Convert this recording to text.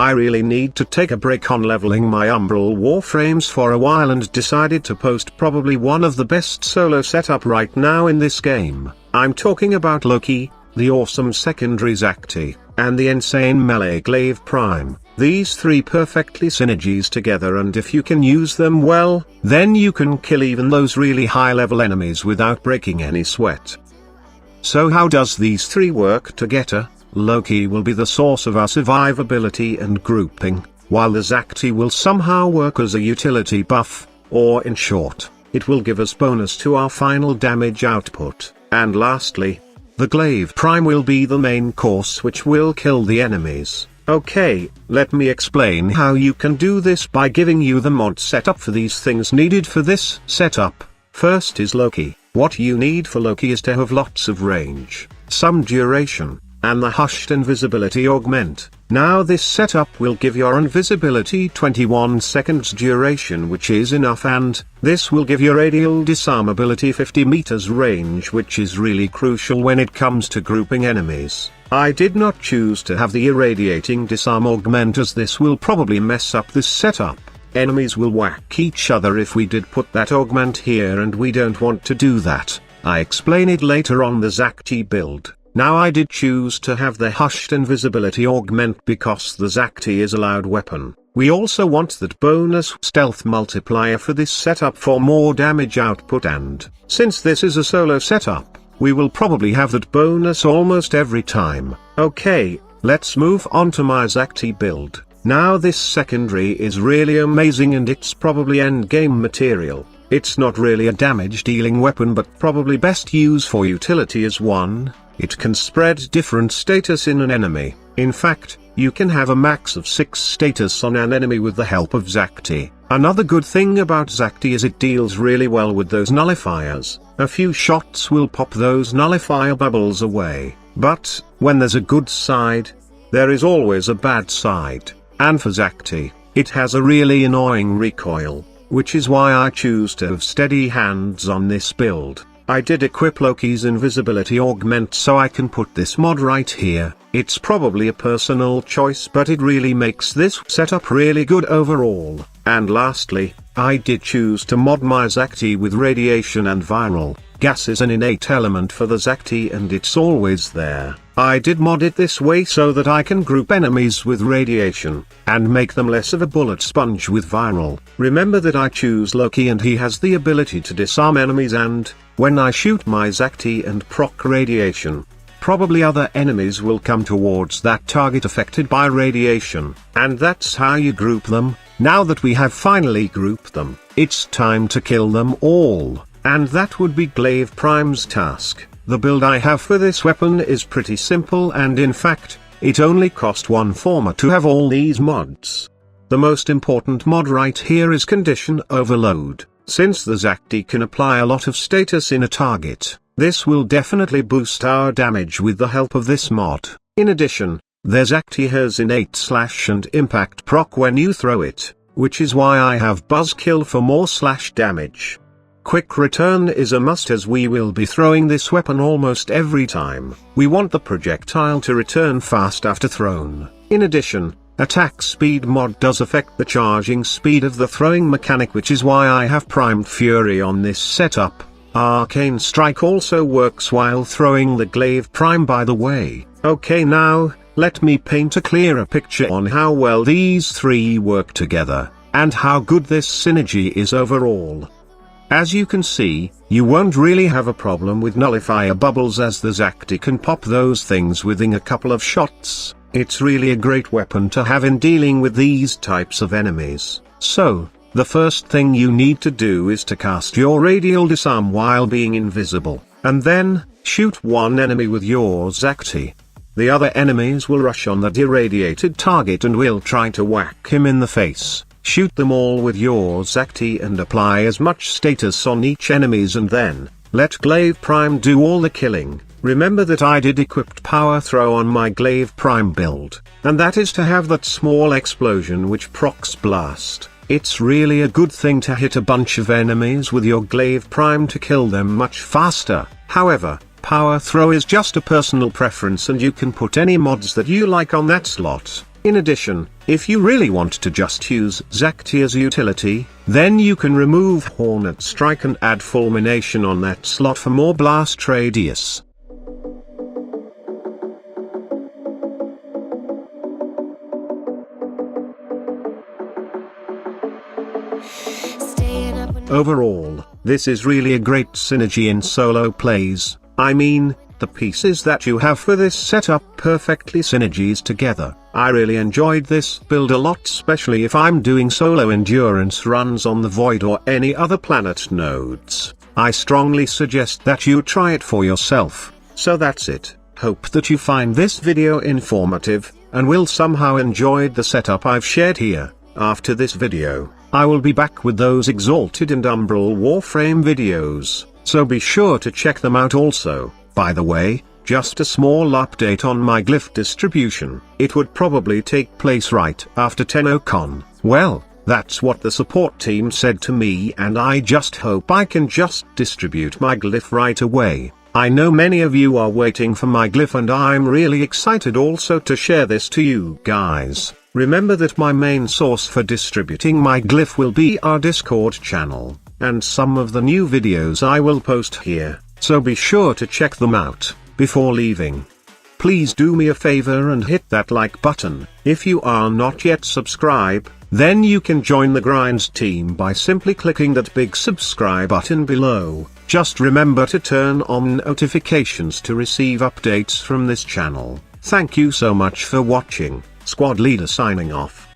I really need to take a break on leveling my Umbral Warframes for a while and decided to post probably one of the best solo setup right now in this game. I'm talking about Loki, the awesome secondary Zakti, and the insane melee Glaive Prime. These three perfectly synergies together, and if you can use them well, then you can kill even those really high level enemies without breaking any sweat. So how does these three work together? Loki will be the source of our survivability and grouping, while the Zakti will somehow work as a utility buff, or in short, it will give us bonus to our final damage output. And lastly, the Glaive Prime will be the main course which will kill the enemies. Okay, let me explain how you can do this by giving you the mod setup for these things needed for this setup. First is Loki. What you need for Loki is to have lots of range, some duration, and the hushed invisibility augment. Now this setup will give your invisibility 21 seconds duration, which is enough, and this will give your radial disarmability 50 meters range, which is really crucial when it comes to grouping enemies. I did not choose to have the irradiating disarm augment, as this will probably mess up this setup. Enemies will whack each other if we did put that augment here, and we don't want to do that. I explain it later on the Zakti build. Now I did choose to have the hushed invisibility augment because the Zakti is a loud weapon. We also want that bonus stealth multiplier for this setup for more damage output, and since this is a solo setup, we will probably have that bonus almost every time. Okay, let's move on to my Zakti build. Now this secondary is really amazing, and it's probably endgame material. It's not really a damage dealing weapon, but probably best use for utility as one. It can spread different status in an enemy. In fact, you can have a max of 6 status on an enemy with the help of Zakti. Another good thing about Zakti is it deals really well with those nullifiers. A few shots will pop those nullifier bubbles away. But, when there's a good side, there is always a bad side. And for Zakti, it has a really annoying recoil, which is why I choose to have steady hands on this build. I did equip Loki's invisibility augment so I can put this mod right here. It's probably a personal choice, but it really makes this setup really good overall. And lastly, I did choose to mod my Zakti with radiation and viral. Gas is an innate element for the Zakti, and it's always there. I did mod it this way so that I can group enemies with radiation, and make them less of a bullet sponge with viral. Remember that I choose Loki and he has the ability to disarm enemies, and when I shoot my Zakti and proc radiation, probably other enemies will come towards that target affected by radiation, and that's how you group them. Now that we have finally grouped them, it's time to kill them all, and that would be Glaive Prime's task. The build I have for this weapon is pretty simple, and in fact, it only cost 1 former to have all these mods. The most important mod right here is Condition Overload. Since the Zakti can apply a lot of status in a target, this will definitely boost our damage with the help of this mod. In addition, the Zakti has innate slash and impact proc when you throw it, which is why I have Buzzkill for more slash damage. Quick return is a must, as we will be throwing this weapon almost every time. We want the projectile to return fast after thrown. In addition, attack speed mod does affect the charging speed of the throwing mechanic, which is why I have primed Fury on this setup. Arcane Strike also works while throwing the Glaive Prime, by the way. Okay, now, let me paint a clearer picture on how well these three work together, and how good this synergy is overall. As you can see, you won't really have a problem with nullifier bubbles, as the Zakti can pop those things within a couple of shots. It's really a great weapon to have in dealing with these types of enemies. So, the first thing you need to do is to cast your radial disarm while being invisible, and then, shoot one enemy with your Zakti. The other enemies will rush on that irradiated target and will try to whack him in the face. Shoot them all with your Zakti and apply as much status on each enemies, and then, let Glaive Prime do all the killing. Remember that I did equipped power throw on my Glaive Prime build, and that is to have that small explosion which procs blast. It's really a good thing to hit a bunch of enemies with your Glaive Prime to kill them much faster. However, power throw is just a personal preference, and you can put any mods that you like on that slot. In addition, if you really want to just use Zakti as utility, then you can remove Hornet Strike and add Fulmination on that slot for more blast radius. Overall, this is really a great synergy in solo plays. I mean, the pieces that you have for this setup perfectly synergies together. I really enjoyed this build a lot, especially if I'm doing solo endurance runs on the Void or any other planet nodes. I strongly suggest that you try it for yourself. So that's it. Hope that you find this video informative, and will somehow enjoyed the setup I've shared here. After this video, I will be back with those Exalted and Umbral Warframe videos, so be sure to check them out also. By the way, just a small update on my glyph distribution. It would probably take place right after TennoCon. Well, that's what the support team said to me, and I just hope I can just distribute my glyph right away. I know many of you are waiting for my glyph, and I'm really excited also to share this to you guys. Remember that my main source for distributing my glyph will be our Discord channel, and some of the new videos I will post here, so be sure to check them out. Before leaving, please do me a favor and hit that like button. If you are not yet subscribed, then you can join the Grinds team by simply clicking that big subscribe button below. Just remember to turn on notifications to receive updates from this channel. Thank you so much for watching. Squad Leader signing off.